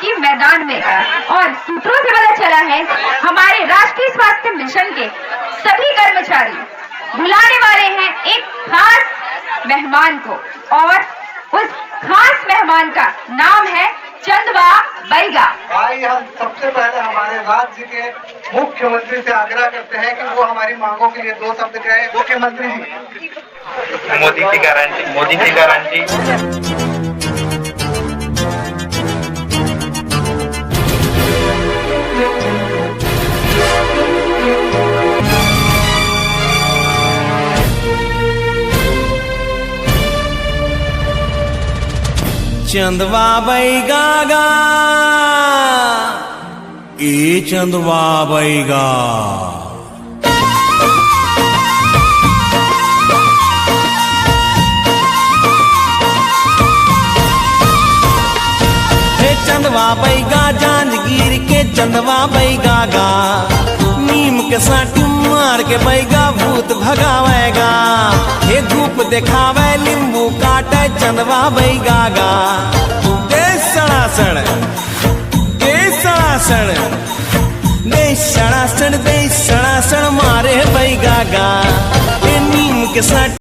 की मैदान में। और सूत्रों से पता चला है हमारे राष्ट्रीय स्वास्थ्य मिशन के सभी कर्मचारी बुलाने वाले हैं एक खास मेहमान को, और उस खास मेहमान का नाम है चंदवा बैगा। भाई, हम सबसे पहले हमारे राज्य के मुख्यमंत्री से आग्रह करते हैं कि वो हमारी मांगों के लिए 2 शब्द कहें। मुख्यमंत्री जी, मोदी की गारंटी, मोदी की गारंटी। चंदवा बैगा गा, ए चंदवा बैगा। हे चंदवा बैगा, जांजगीर के चंदवा बैगा गा। नीम के साटी मार के बैगा भूत भगावेगा। हे धूप दिखावे नींबू काटे चंदवा बैगा गा। देश सड़ासण, देश सड़ासण, देश सड़ासण, देश सड़ासण मारे बैगा गा। नीम के साटी